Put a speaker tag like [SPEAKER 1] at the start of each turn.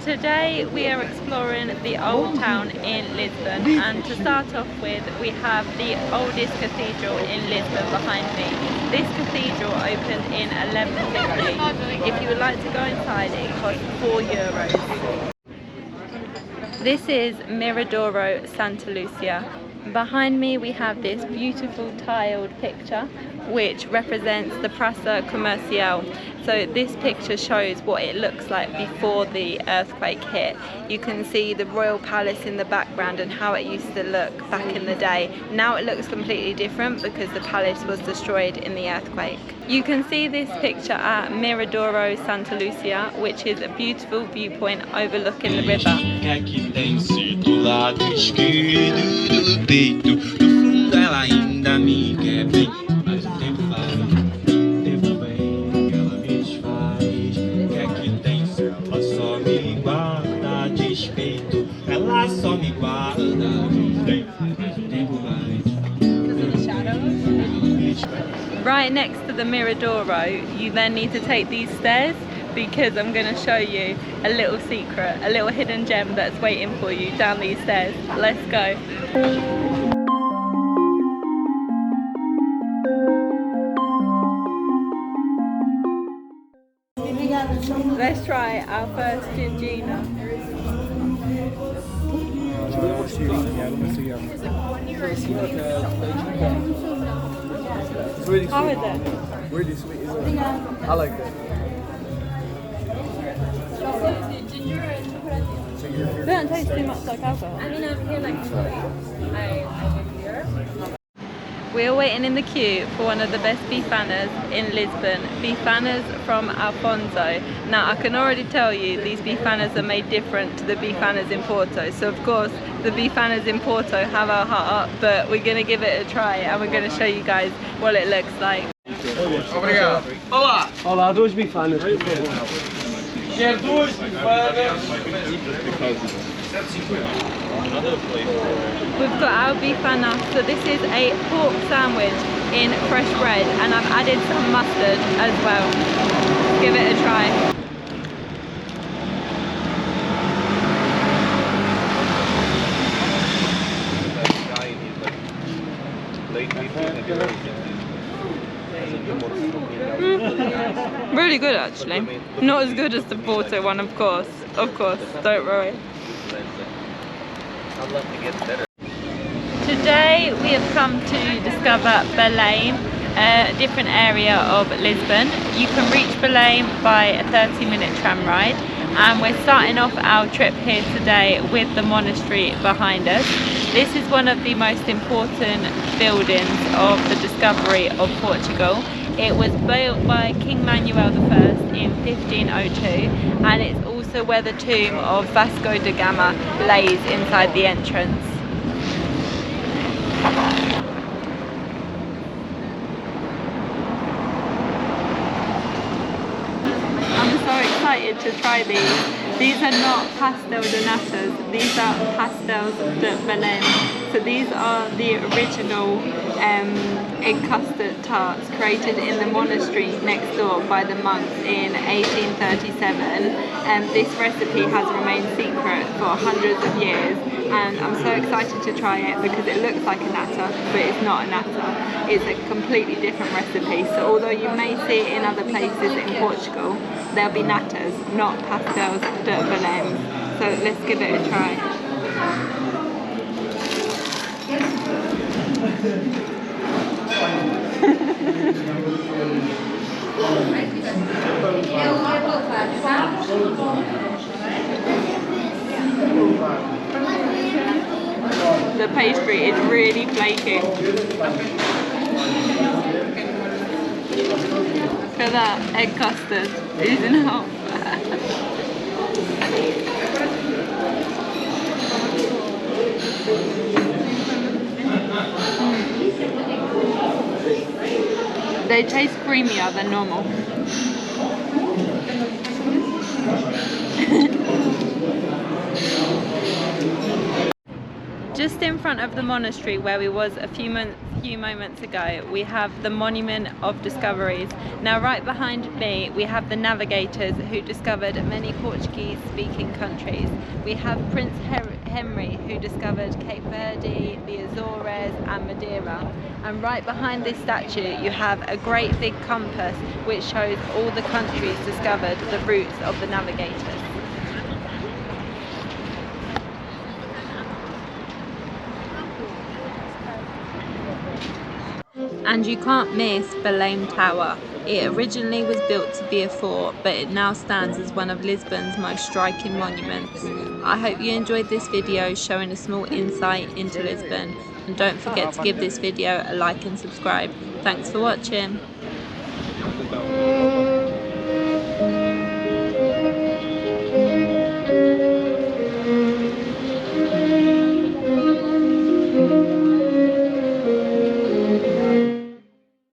[SPEAKER 1] Today we are exploring the old town in Lisbon, and to start off with we have the oldest cathedral in Lisbon behind me. This cathedral opened in 1150. If you would like to go inside, it costs €4. This is Miradouro, Santa Lucia. Behind me we have this beautiful tiled picture which represents the PRAÇA COMÉRCIO. So this picture shows what it looks like before the earthquake hit. You can see the royal palace in the background and how it used to look back in the day. Now it looks completely different because the palace was destroyed in the earthquake. You can see this picture at Miradouro, Santa Lucia, which is a beautiful viewpoint overlooking the river. Right next to the Miradouro, you then need to take these stairs because I'm going to show you a little secret, a little hidden gem that's waiting for you down these stairs. Let's go. Let's try our first gingina. How is it?
[SPEAKER 2] Really sweet, isn't it? I like it.
[SPEAKER 1] They don't taste too much like alcohol.
[SPEAKER 3] I mean, I'm here like 2 weeks. I live here.
[SPEAKER 1] We're waiting in the queue for one of the best bifanas in Lisbon, bifanas from Alfonso. Now I can already tell you these bifanas are made different to the bifanas in Porto. So of course the bifanas in Porto have our heart, but we're going to give it a try and we're going to show you guys what it looks like.
[SPEAKER 2] Obrigado. Olá! Olá, duas bifanas, por favor. Quer duas bifanas?
[SPEAKER 1] We've got our bifana, so this is a pork sandwich in fresh bread and I've added some mustard as well. Give it a try. Really good actually. Not as good as the Porto one, of course, don't worry. Today we have come to discover Belem, a different area of Lisbon. You can reach Belem by a 30-minute tram ride, and we're starting off our trip here today with the monastery behind us. This is one of the most important buildings of the discovery of Portugal. It was built by King Manuel I in 1502, and it's also where the tomb of Vasco da Gama lays inside the entrance. I'm so excited to try these. These are not pastel de natas, these are pastels de Belem. So these are the original egg custard tarts created in the monastery next door by the monks in 1837. This recipe has remained secret for hundreds of years, and I'm so excited to try it because it looks like a nata, but it's not a nata. It's a completely different recipe. So although you may see it in other places in Portugal, there'll be natas, not pastels de Belem. So let's give it a try. The pastry is really flaky. Look at that egg custard, isn't it? They taste creamier than normal. Just in front of the monastery where we was a few few moments ago, we have the Monument of Discoveries. Now right behind me we have the navigators who discovered many Portuguese speaking countries. We have Prince Henry, who discovered Cape Verde, the Azores and Madeira. And right behind this statue you have a great big compass which shows all the countries discovered, the routes of the navigators. And you can't miss Belem Tower. It originally was built to be a fort, but it now stands as one of Lisbon's most striking monuments. I hope you enjoyed this video showing a small insight into Lisbon, and don't forget to give this video a like and subscribe. Thanks for watching.